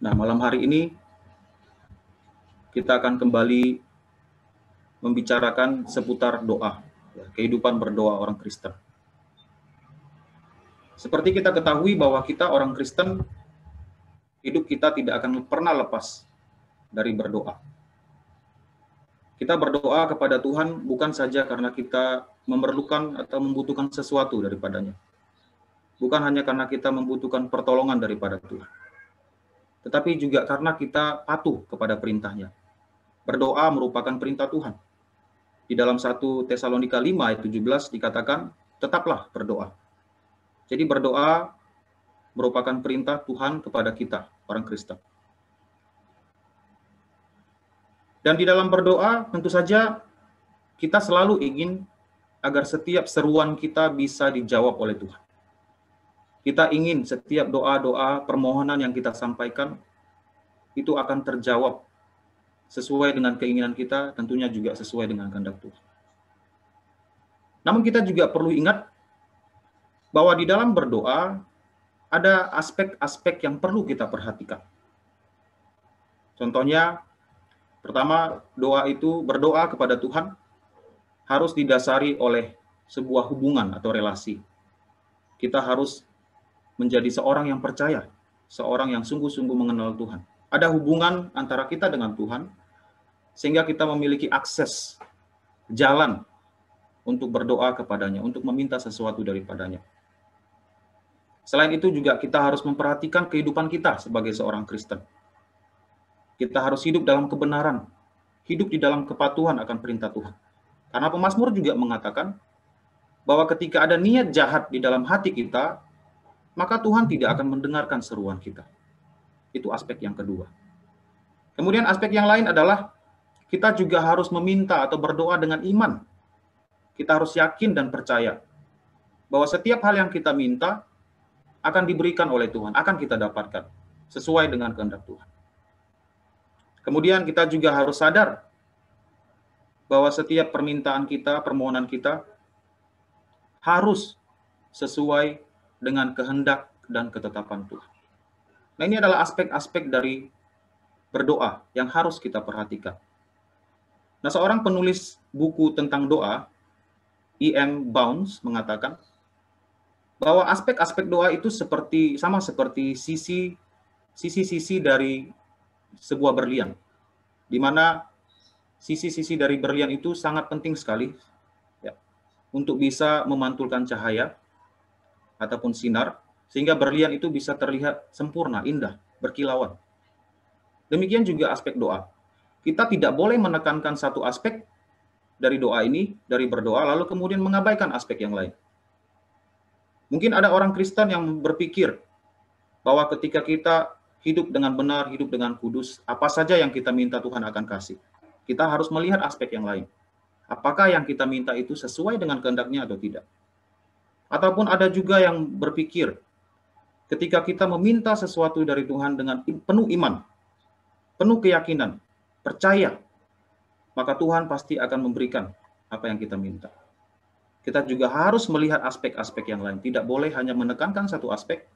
Nah, malam hari ini kita akan kembali membicarakan seputar doa, kehidupan berdoa orang Kristen. Seperti kita ketahui bahwa kita orang Kristen, hidup kita tidak akan pernah lepas dari berdoa. Kita berdoa kepada Tuhan bukan saja karena kita memerlukan atau membutuhkan sesuatu daripadanya. Bukan hanya karena kita membutuhkan pertolongan daripada Tuhan. Tetapi juga karena kita patuh kepada perintahnya. Berdoa merupakan perintah Tuhan. Di dalam 1 Tesalonika 5 ayat 17 dikatakan, tetaplah berdoa. Jadi berdoa merupakan perintah Tuhan kepada kita, orang Kristen. Dan di dalam berdoa tentu saja kita selalu ingin agar setiap seruan kita bisa dijawab oleh Tuhan. Kita ingin setiap doa-doa permohonan yang kita sampaikan itu akan terjawab sesuai dengan keinginan kita, tentunya juga sesuai dengan kehendak Tuhan. Namun kita juga perlu ingat bahwa di dalam berdoa ada aspek-aspek yang perlu kita perhatikan. Contohnya, pertama, berdoa kepada Tuhan harus didasari oleh sebuah hubungan atau relasi. Kita harus menjadi seorang yang percaya, seorang yang sungguh-sungguh mengenal Tuhan. Ada hubungan antara kita dengan Tuhan, sehingga kita memiliki akses, jalan untuk berdoa kepadanya, untuk meminta sesuatu daripadanya. Selain itu juga kita harus memperhatikan kehidupan kita sebagai seorang Kristen. Kita harus hidup dalam kebenaran, hidup di dalam kepatuhan akan perintah Tuhan. Karena pemazmur juga mengatakan bahwa ketika ada niat jahat di dalam hati kita, maka Tuhan tidak akan mendengarkan seruan kita. Itu aspek yang kedua. Kemudian aspek yang lain adalah kita juga harus meminta atau berdoa dengan iman. Kita harus yakin dan percaya bahwa setiap hal yang kita minta akan diberikan oleh Tuhan, akan kita dapatkan sesuai dengan kehendak Tuhan. Kemudian kita juga harus sadar bahwa setiap permintaan kita, permohonan kita harus sesuai dengan kehendak dan ketetapan Tuhan. Nah, ini adalah aspek-aspek dari berdoa yang harus kita perhatikan. Nah, seorang penulis buku tentang doa, E.M. Bounds, mengatakan bahwa aspek-aspek doa itu sama seperti sisi-sisi dari sebuah berlian, di mana sisi-sisi dari berlian itu sangat penting sekali ya, untuk bisa memantulkan cahaya ataupun sinar, sehingga berlian itu bisa terlihat sempurna, indah, berkilauan. Demikian juga aspek doa. Kita tidak boleh menekankan satu aspek dari doa ini, dari berdoa, lalu kemudian mengabaikan aspek yang lain. Mungkin ada orang Kristen yang berpikir bahwa ketika kita hidup dengan benar, hidup dengan kudus, apa saja yang kita minta Tuhan akan kasih. Kita harus melihat aspek yang lain. Apakah yang kita minta itu sesuai dengan kehendaknya atau tidak? Ataupun ada juga yang berpikir, ketika kita meminta sesuatu dari Tuhan dengan penuh iman, penuh keyakinan, percaya, maka Tuhan pasti akan memberikan apa yang kita minta. Kita juga harus melihat aspek-aspek yang lain. Tidak boleh hanya menekankan satu aspek,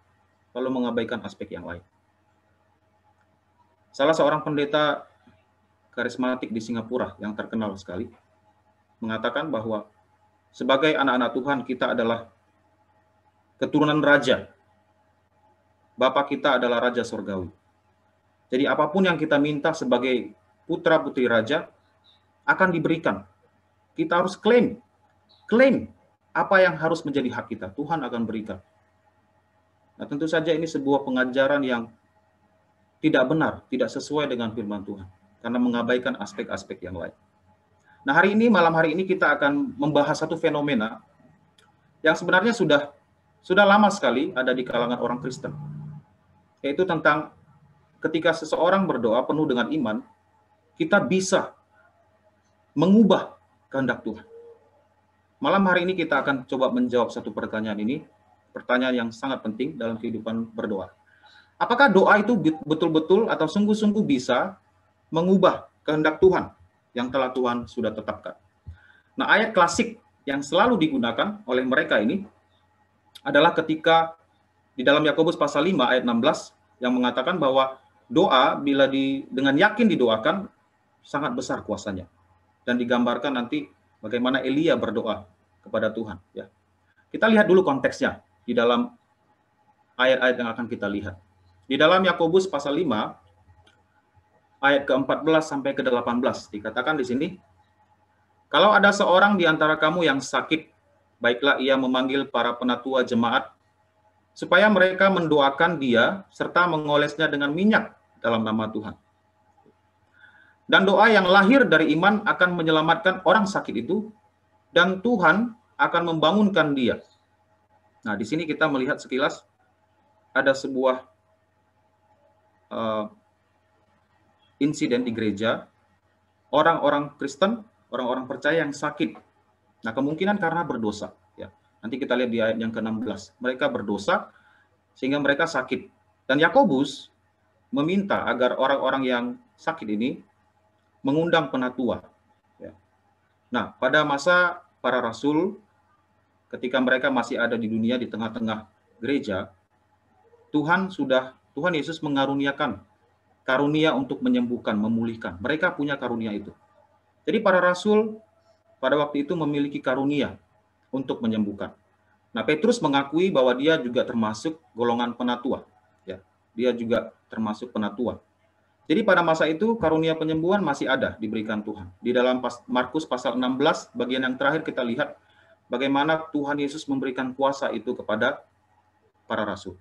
lalu mengabaikan aspek yang lain. Salah seorang pendeta karismatik di Singapura yang terkenal sekali, mengatakan bahwa sebagai anak-anak Tuhan, kita adalah keturunan raja. Bapa kita adalah raja surgawi. Jadi apapun yang kita minta sebagai putra-putri raja, akan diberikan. Kita harus klaim apa yang harus menjadi hak kita, Tuhan akan berikan. Nah, tentu saja ini sebuah pengajaran yang tidak benar, tidak sesuai dengan firman Tuhan, karena mengabaikan aspek-aspek yang lain. Nah, malam hari ini kita akan membahas satu fenomena yang sebenarnya sudah lama sekali ada di kalangan orang Kristen, yaitu tentang ketika seseorang berdoa penuh dengan iman, kita bisa mengubah kehendak Tuhan. Malam hari ini kita akan coba menjawab satu pertanyaan ini, pertanyaan yang sangat penting dalam kehidupan berdoa. Apakah doa itu betul-betul atau sungguh-sungguh bisa mengubah kehendak Tuhan yang telah Tuhan sudah tetapkan? Nah, ayat klasik yang selalu digunakan oleh mereka ini adalah ketika di dalam Yakobus pasal 5 ayat 16 yang mengatakan bahwa doa bila dengan yakin didoakan sangat besar kuasanya. Dan digambarkan nanti bagaimana Elia berdoa kepada Tuhan. Ya. Kita lihat dulu konteksnya di dalam ayat-ayat yang akan kita lihat. Di dalam Yakobus pasal 5, ayat ke-14 sampai ke-18, dikatakan di sini, kalau ada seorang di antara kamu yang sakit, baiklah ia memanggil para penatua jemaat, supaya mereka mendoakan dia, serta mengolesnya dengan minyak dalam nama Tuhan. Dan doa yang lahir dari iman akan menyelamatkan orang sakit itu, dan Tuhan akan membangunkan dia. Nah, di sini kita melihat sekilas ada sebuah insiden di gereja, orang-orang Kristen, orang-orang percaya yang sakit. Nah, kemungkinan karena berdosa. Ya. Nanti kita lihat di ayat yang ke-16. Mereka berdosa, sehingga mereka sakit. Dan Yakobus meminta agar orang-orang yang sakit ini mengundang penatua. Ya. Nah, pada masa para rasul, ketika mereka masih ada di dunia di tengah-tengah gereja, Tuhan Yesus mengaruniakan karunia untuk menyembuhkan, memulihkan. Mereka punya karunia itu. Jadi para rasul pada waktu itu memiliki karunia untuk menyembuhkan. Nah, Petrus mengakui bahwa dia juga termasuk golongan penatua. Ya, dia juga termasuk penatua. Jadi pada masa itu karunia penyembuhan masih ada diberikan Tuhan. Di dalam Markus pasal 16 bagian yang terakhir kita lihat bagaimana Tuhan Yesus memberikan kuasa itu kepada para rasul.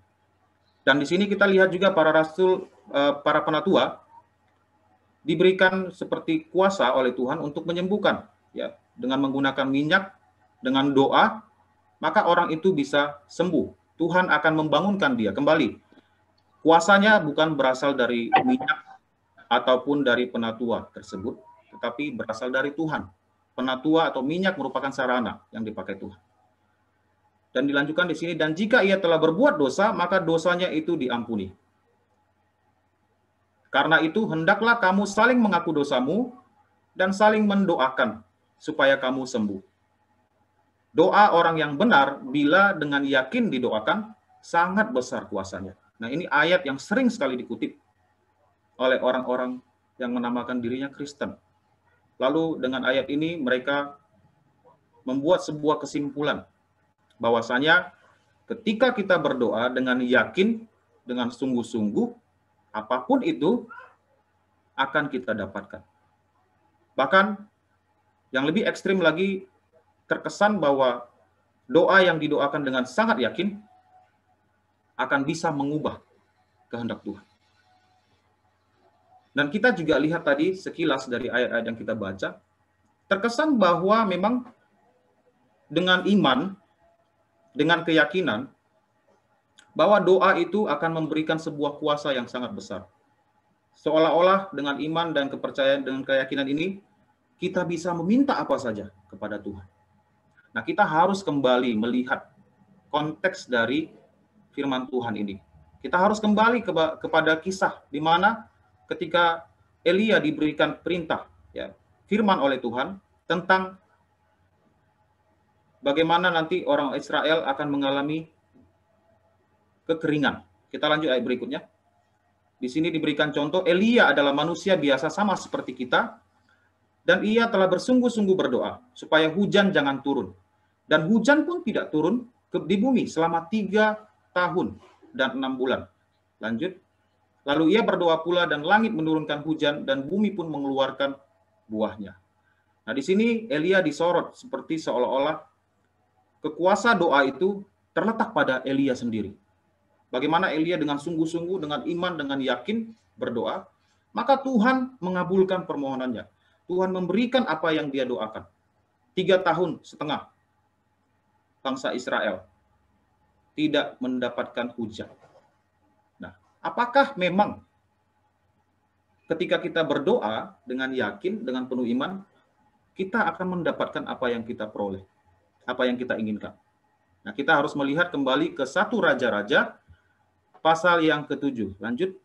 Dan di sini kita lihat juga para rasul, para penatua diberikan seperti kuasa oleh Tuhan untuk menyembuhkan, ya, dengan menggunakan minyak, dengan doa, maka orang itu bisa sembuh. Tuhan akan membangunkan dia kembali. Kuasanya bukan berasal dari minyak ataupun dari penatua tersebut, tetapi berasal dari Tuhan. Penatua atau minyak merupakan sarana yang dipakai Tuhan. Dan dilanjutkan di sini, dan jika ia telah berbuat dosa, maka dosanya itu diampuni. Karena itu, hendaklah kamu saling mengaku dosamu dan saling mendoakan supaya kamu sembuh. Doa orang yang benar, bila dengan yakin didoakan, sangat besar kuasanya. Nah, ini ayat yang sering sekali dikutip oleh orang-orang yang menamakan dirinya Kristen. Lalu dengan ayat ini mereka membuat sebuah kesimpulan bahwasanya ketika kita berdoa dengan yakin, dengan sungguh-sungguh, apapun itu akan kita dapatkan. Bahkan yang lebih ekstrim lagi, terkesan bahwa doa yang didoakan dengan sangat yakin akan bisa mengubah kehendak Tuhan. Dan kita juga lihat tadi sekilas dari ayat-ayat yang kita baca, terkesan bahwa memang dengan iman, dengan keyakinan, bahwa doa itu akan memberikan sebuah kuasa yang sangat besar. Seolah-olah dengan iman dan kepercayaan, dengan keyakinan ini, kita bisa meminta apa saja kepada Tuhan. Nah, kita harus kembali melihat konteks dari firman Tuhan ini. Kita harus kembali kepada kisah di mana ketika Elia diberikan perintah, ya, firman oleh Tuhan tentang bagaimana nanti orang Israel akan mengalami kekeringan. Kita lanjut ayat berikutnya. Di sini diberikan contoh, Elia adalah manusia biasa sama seperti kita, dan ia telah bersungguh-sungguh berdoa supaya hujan jangan turun. Dan hujan pun tidak turun di bumi selama 3 tahun dan 6 bulan. Lanjut. Lalu ia berdoa pula dan langit menurunkan hujan dan bumi pun mengeluarkan buahnya. Nah, di sini Elia disorot seperti seolah-olah kekuasaan doa itu terletak pada Elia sendiri. Bagaimana Elia dengan sungguh-sungguh, dengan iman, dengan yakin berdoa, maka Tuhan mengabulkan permohonannya. Tuhan memberikan apa yang dia doakan. 3,5 tahun bangsa Israel tidak mendapatkan hujan. Apakah memang ketika kita berdoa dengan yakin, dengan penuh iman, kita akan mendapatkan apa yang kita peroleh, apa yang kita inginkan? Nah, kita harus melihat kembali ke 1 Raja-Raja, pasal yang ke-7. Lanjut.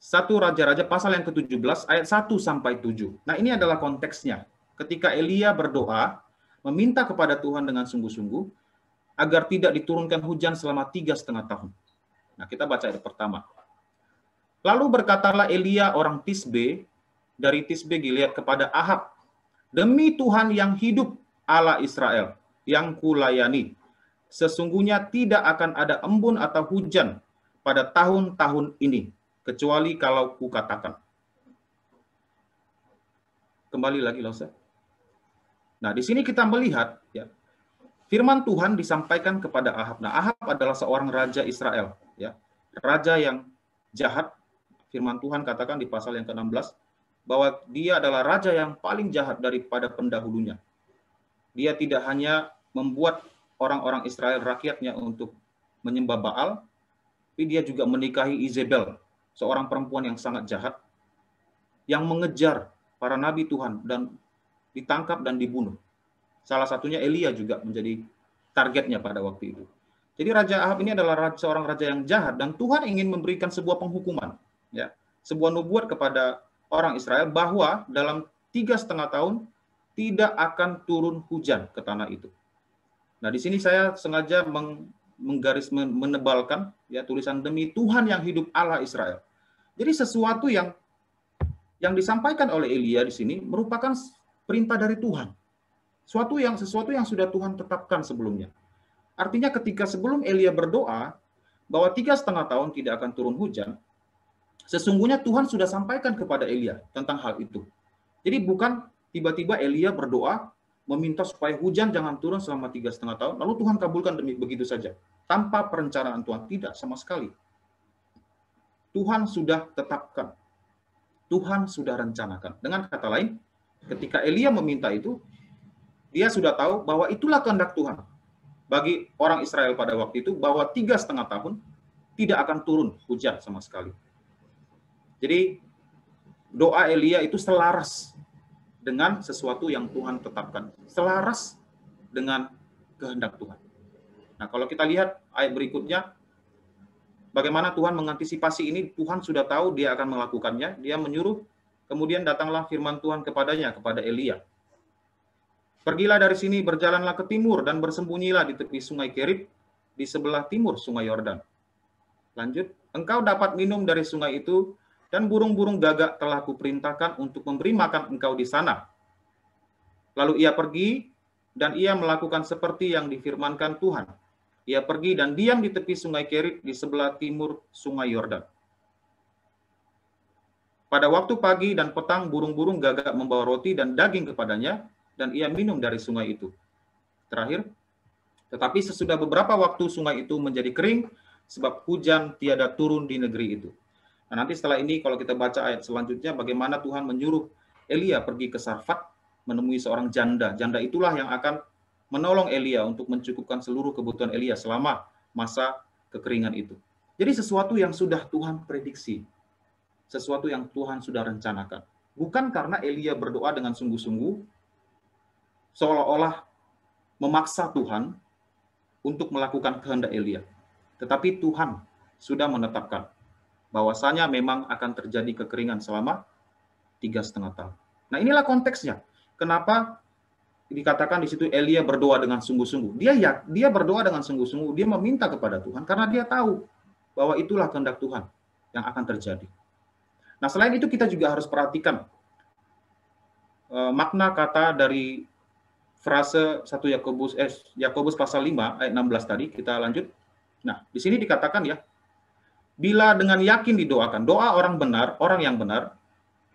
1 Raja-Raja, pasal yang ke-17, ayat 1 sampai 7. Nah, ini adalah konteksnya. Ketika Elia berdoa, meminta kepada Tuhan dengan sungguh-sungguh, agar tidak diturunkan hujan selama 3,5 tahun. Nah, kita baca ayat pertama. Lalu berkatalah Elia orang Tisbe dari Tisbe Gilead kepada Ahab, demi Tuhan yang hidup, Allah Israel, yang kulayani, sesungguhnya tidak akan ada embun atau hujan pada tahun-tahun ini, kecuali kalau kukatakan. Kembali lagi, Lausa. Nah, di sini kita melihat, ya, firman Tuhan disampaikan kepada Ahab. Nah, Ahab adalah seorang raja Israel, ya, raja yang jahat. Firman Tuhan katakan di pasal yang ke-16 bahwa dia adalah raja yang paling jahat daripada pendahulunya. Dia tidak hanya membuat orang-orang Israel rakyatnya untuk menyembah Baal, tapi dia juga menikahi Izebel, seorang perempuan yang sangat jahat, yang mengejar para nabi Tuhan dan ditangkap dan dibunuh. Salah satunya Elia juga menjadi targetnya pada waktu itu. Jadi Raja Ahab ini adalah seorang raja yang jahat, dan Tuhan ingin memberikan sebuah penghukuman, ya, sebuah nubuat kepada orang Israel bahwa dalam 3,5 tahun tidak akan turun hujan ke tanah itu. Nah, di sini saya sengaja menebalkan, ya, tulisan demi Tuhan yang hidup, Allah Israel. Jadi sesuatu yang disampaikan oleh Elia di sini merupakan perintah dari Tuhan. Sesuatu yang sudah Tuhan tetapkan sebelumnya. Artinya ketika sebelum Elia berdoa bahwa 3,5 tahun tidak akan turun hujan, sesungguhnya Tuhan sudah sampaikan kepada Elia tentang hal itu. Jadi bukan tiba-tiba Elia berdoa meminta supaya hujan jangan turun selama 3,5 tahun, lalu Tuhan kabulkan demi begitu saja, tanpa perencanaan Tuhan. Tidak sama sekali. Tuhan sudah tetapkan. Tuhan sudah rencanakan. Dengan kata lain, ketika Elia meminta itu, dia sudah tahu bahwa itulah kehendak Tuhan bagi orang Israel pada waktu itu, bahwa 3,5 tahun tidak akan turun hujan sama sekali. Jadi doa Elia itu selaras dengan sesuatu yang Tuhan tetapkan, selaras dengan kehendak Tuhan. Nah, kalau kita lihat ayat berikutnya, bagaimana Tuhan mengantisipasi ini. Tuhan sudah tahu dia akan melakukannya, dia menyuruh, kemudian datanglah firman Tuhan kepadanya, kepada Elia. Pergilah dari sini, berjalanlah ke timur, dan bersembunyilah di tepi sungai Kerib, di sebelah timur sungai Yordan. Lanjut, engkau dapat minum dari sungai itu, dan burung-burung gagak telah kuperintahkan untuk memberi makan engkau di sana. Lalu ia pergi, dan ia melakukan seperti yang difirmankan Tuhan. Ia pergi dan diam di tepi sungai Kerib, di sebelah timur sungai Yordan. Pada waktu pagi dan petang, burung-burung gagak membawa roti dan daging kepadanya, dan ia minum dari sungai itu. Terakhir, tetapi sesudah beberapa waktu sungai itu menjadi kering, sebab hujan tiada turun di negeri itu. Nah, nanti setelah ini kalau kita baca ayat selanjutnya, bagaimana Tuhan menyuruh Elia pergi ke Sarfat, menemui seorang janda. Janda itulah yang akan menolong Elia untuk mencukupkan seluruh kebutuhan Elia selama masa kekeringan itu. Jadi sesuatu yang sudah Tuhan prediksi, sesuatu yang Tuhan sudah rencanakan. Bukan karena Elia berdoa dengan sungguh-sungguh, seolah-olah memaksa Tuhan untuk melakukan kehendak Elia. Tetapi Tuhan sudah menetapkan bahwasanya memang akan terjadi kekeringan selama 3,5 tahun. Nah, inilah konteksnya. Kenapa dikatakan di situ Elia berdoa dengan sungguh-sungguh? Dia berdoa dengan sungguh-sungguh, dia meminta kepada Tuhan karena dia tahu bahwa itulah kehendak Tuhan yang akan terjadi. Nah, selain itu kita juga harus perhatikan makna kata dari frase 1 Yakobus pasal 5 ayat 16 tadi. Kita lanjut. Nah, di sini dikatakan, ya, bila dengan yakin didoakan, doa orang benar, orang yang benar,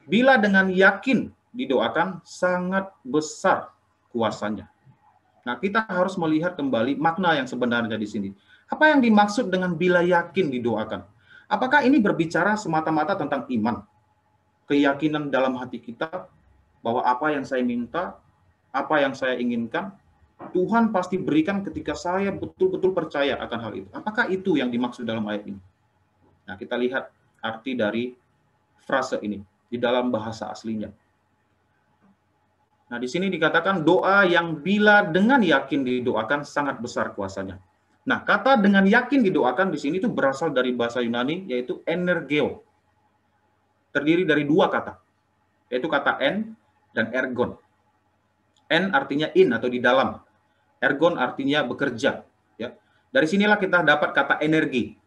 bila dengan yakin didoakan, sangat besar kuasanya. Nah, kita harus melihat kembali makna yang sebenarnya di sini. Apa yang dimaksud dengan bila yakin didoakan? Apakah ini berbicara semata-mata tentang iman? Keyakinan dalam hati kita bahwa apa yang saya minta, apa yang saya inginkan, Tuhan pasti berikan ketika saya betul-betul percaya akan hal itu. Apakah itu yang dimaksud dalam ayat ini? Nah, kita lihat arti dari frase ini di dalam bahasa aslinya. Nah, di sini dikatakan doa yang bila dengan yakin didoakan sangat besar kuasanya. Nah, kata dengan yakin didoakan di sini itu berasal dari bahasa Yunani, yaitu energeo. Terdiri dari dua kata, yaitu kata en dan ergon. En artinya in atau di dalam. Ergon artinya bekerja. Ya. Dari sinilah kita dapat kata energi.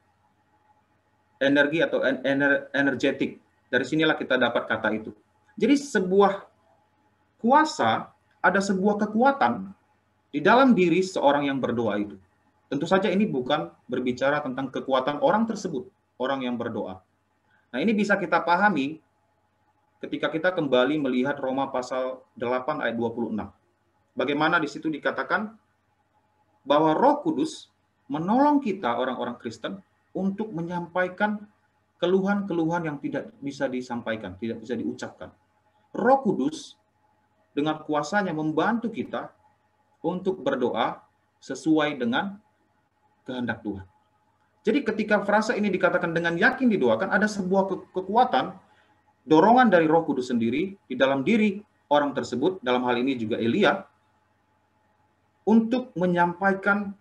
energi atau energetik. Dari sinilah kita dapat kata itu. Jadi sebuah kuasa, ada sebuah kekuatan di dalam diri seorang yang berdoa itu. Tentu saja ini bukan berbicara tentang kekuatan orang tersebut, orang yang berdoa. Nah, ini bisa kita pahami ketika kita kembali melihat Roma pasal 8 ayat 26. Bagaimana di situ dikatakan bahwa Roh Kudus menolong kita orang-orang Kristen untuk menyampaikan keluhan-keluhan yang tidak bisa disampaikan, tidak bisa diucapkan. Roh Kudus dengan kuasanya membantu kita untuk berdoa sesuai dengan kehendak Tuhan. Jadi ketika frasa ini dikatakan dengan yakin didoakan, ada sebuah kekuatan, dorongan dari Roh Kudus sendiri di dalam diri orang tersebut, dalam hal ini juga Elia, untuk menyampaikan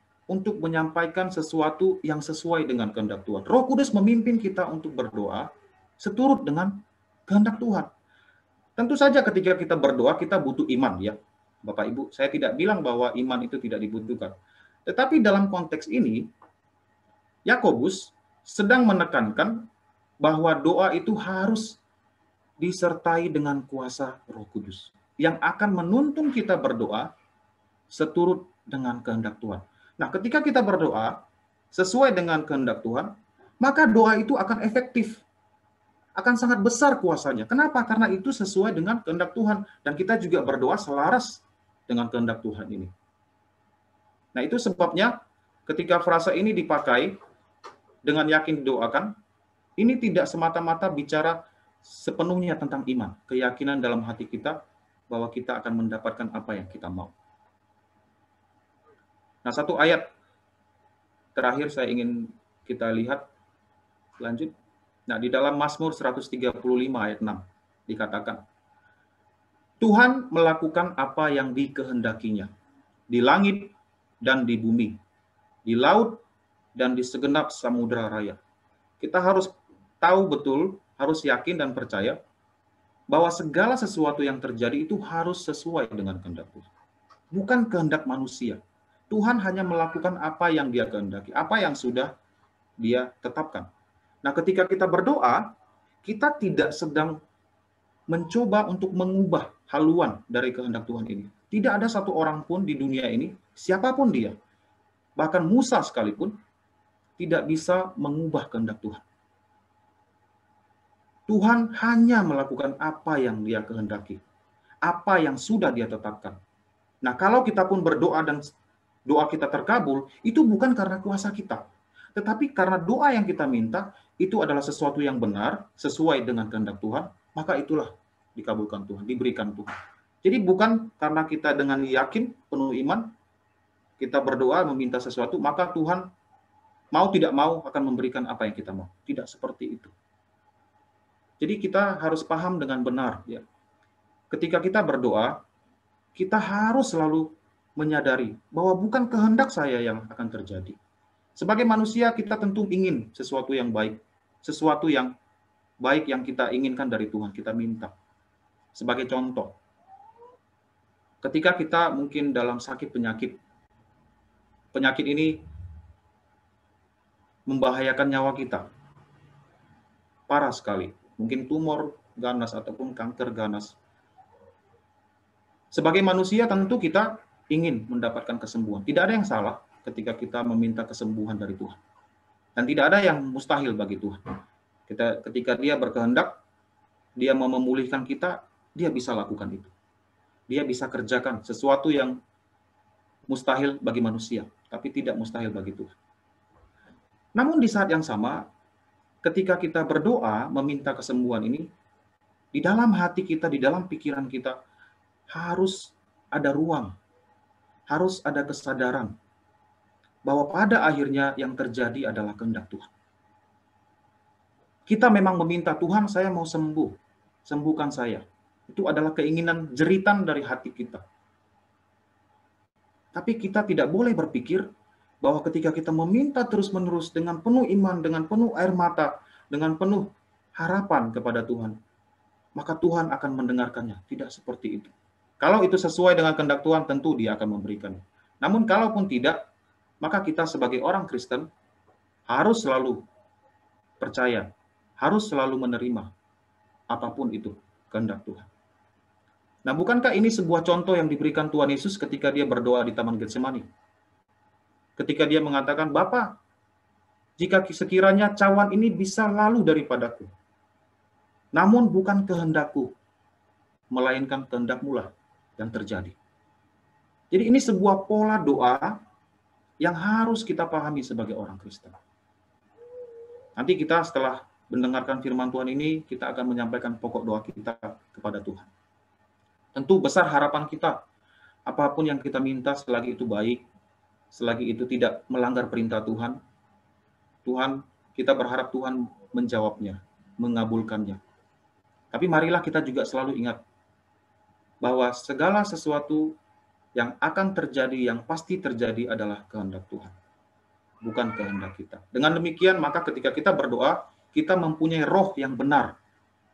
sesuatu yang sesuai dengan kehendak Tuhan. Roh Kudus memimpin kita untuk berdoa seturut dengan kehendak Tuhan. Tentu saja ketika kita berdoa, kita butuh iman, ya Bapak Ibu. Saya tidak bilang bahwa iman itu tidak dibutuhkan. Tetapi dalam konteks ini, Yakobus sedang menekankan bahwa doa itu harus disertai dengan kuasa Roh Kudus yang akan menuntun kita berdoa seturut dengan kehendak Tuhan. Nah, ketika kita berdoa sesuai dengan kehendak Tuhan, maka doa itu akan efektif, akan sangat besar kuasanya. Kenapa? Karena itu sesuai dengan kehendak Tuhan, dan kita juga berdoa selaras dengan kehendak Tuhan ini. Nah, itu sebabnya ketika frasa ini dipakai dengan yakin didoakan, ini tidak semata-mata bicara sepenuhnya tentang iman, keyakinan dalam hati kita bahwa kita akan mendapatkan apa yang kita mau. Nah, satu ayat terakhir saya ingin kita lihat, lanjut. Nah, di dalam Mazmur 135 ayat 6 dikatakan, Tuhan melakukan apa yang dikehendakinya, di langit dan di bumi, di laut dan di segenap samudera raya. Kita harus tahu betul, harus yakin dan percaya bahwa segala sesuatu yang terjadi itu harus sesuai dengan kehendak Tuhan. Bukan kehendak manusia. Tuhan hanya melakukan apa yang Dia kehendaki, apa yang sudah Dia tetapkan. Nah, ketika kita berdoa, kita tidak sedang mencoba untuk mengubah haluan dari kehendak Tuhan ini. Tidak ada satu orang pun di dunia ini, siapapun dia, bahkan Musa sekalipun, tidak bisa mengubah kehendak Tuhan. Tuhan hanya melakukan apa yang Dia kehendaki, apa yang sudah Dia tetapkan. Nah, kalau kita pun berdoa dan doa kita terkabul, itu bukan karena kuasa kita, tetapi karena doa yang kita minta itu adalah sesuatu yang benar, sesuai dengan kehendak Tuhan, maka itulah dikabulkan Tuhan, diberikan Tuhan. Jadi bukan karena kita dengan yakin, penuh iman, kita berdoa meminta sesuatu, maka Tuhan mau tidak mau akan memberikan apa yang kita mau. Tidak seperti itu. Jadi kita harus paham dengan benar, ya. Ketika kita berdoa, kita harus selalu menyadari bahwa bukan kehendak saya yang akan terjadi. Sebagai manusia kita tentu ingin sesuatu yang baik, sesuatu yang baik yang kita inginkan dari Tuhan, kita minta. Sebagai contoh, ketika kita mungkin dalam sakit penyakit ini membahayakan nyawa kita, parah sekali, mungkin tumor ganas ataupun kanker ganas. Sebagai manusia tentu kita ingin mendapatkan kesembuhan. Tidak ada yang salah ketika kita meminta kesembuhan dari Tuhan. Dan tidak ada yang mustahil bagi Tuhan. Ketika Dia berkehendak, Dia mau memulihkan kita, Dia bisa lakukan itu. Dia bisa kerjakan sesuatu yang mustahil bagi manusia, tapi tidak mustahil bagi Tuhan. Namun di saat yang sama, ketika kita berdoa meminta kesembuhan ini, di dalam hati kita, di dalam pikiran kita, harus ada ruang, harus ada kesadaran bahwa pada akhirnya yang terjadi adalah kehendak Tuhan. Kita memang meminta, Tuhan saya mau sembuh, sembuhkan saya. Itu adalah keinginan jeritan dari hati kita. Tapi kita tidak boleh berpikir bahwa ketika kita meminta terus-menerus dengan penuh iman, dengan penuh air mata, dengan penuh harapan kepada Tuhan, maka Tuhan akan mendengarkannya. Tidak seperti itu. Kalau itu sesuai dengan kehendak Tuhan, tentu Dia akan memberikannya. Namun kalaupun tidak, maka kita sebagai orang Kristen harus selalu percaya, harus selalu menerima apapun itu kehendak Tuhan. Nah, bukankah ini sebuah contoh yang diberikan Tuhan Yesus ketika dia berdoa di Taman Getsemani? Ketika dia mengatakan, "Bapa, jika sekiranya cawan ini bisa lalu daripadaku, namun bukan kehendakku, melainkan kehendak-Mu lah yang terjadi." Jadi ini sebuah pola doa yang harus kita pahami sebagai orang Kristen. Nanti kita setelah mendengarkan firman Tuhan ini, kita akan menyampaikan pokok doa kita kepada Tuhan. Tentu besar harapan kita, apapun yang kita minta selagi itu baik, selagi itu tidak melanggar perintah Tuhan, kita berharap Tuhan menjawabnya, mengabulkannya. Tapi marilah kita juga selalu ingat bahwa segala sesuatu yang akan terjadi, yang pasti terjadi adalah kehendak Tuhan, bukan kehendak kita. Dengan demikian, maka ketika kita berdoa, kita mempunyai roh yang benar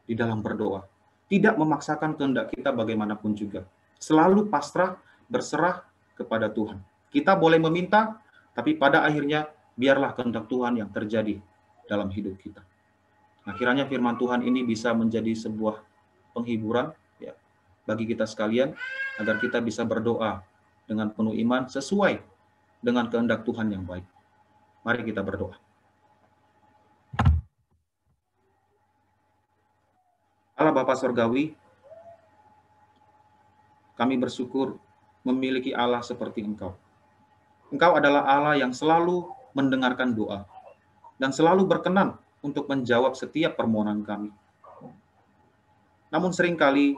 di dalam berdoa. Tidak memaksakan kehendak kita bagaimanapun juga. Selalu pasrah, berserah kepada Tuhan. Kita boleh meminta, tapi pada akhirnya biarlah kehendak Tuhan yang terjadi dalam hidup kita. Nah, kiranya firman Tuhan ini bisa menjadi sebuah penghiburan ya, bagi kita sekalian, agar kita bisa berdoa dengan penuh iman sesuai dengan kehendak Tuhan yang baik. Mari kita berdoa. Allah Bapa Sorgawi, kami bersyukur memiliki Allah seperti Engkau. Engkau adalah Allah yang selalu mendengarkan doa dan selalu berkenan untuk menjawab setiap permohonan kami. Namun seringkali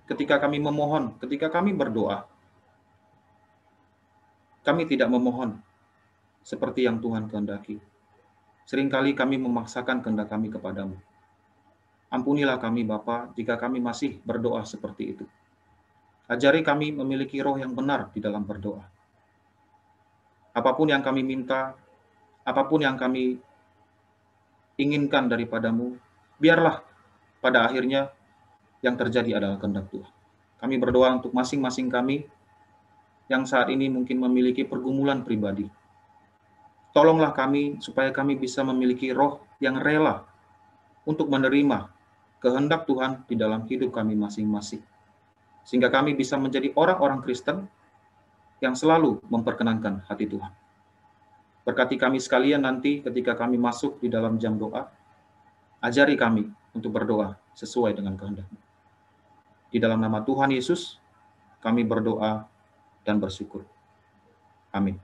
ketika kami memohon, ketika kami berdoa, kami tidak memohon seperti yang Tuhan kehendaki. Seringkali kami memaksakan kehendak kami kepadamu. Ampunilah kami Bapa jika kami masih berdoa seperti itu. Ajari kami memiliki roh yang benar di dalam berdoa. Apapun yang kami minta, apapun yang kami inginkan daripadamu, biarlah pada akhirnya yang terjadi adalah kehendak Tuhan. Kami berdoa untuk masing-masing kami yang saat ini mungkin memiliki pergumulan pribadi. Tolonglah kami supaya kami bisa memiliki roh yang rela untuk menerima kehendak Tuhan di dalam hidup kami masing-masing. Sehingga kami bisa menjadi orang-orang Kristen yang selalu memperkenankan hati Tuhan. Berkati kami sekalian nanti ketika kami masuk di dalam jam doa, ajari kami untuk berdoa sesuai dengan kehendak-Mu. Di dalam nama Tuhan Yesus, kami berdoa dan bersyukur. Amin.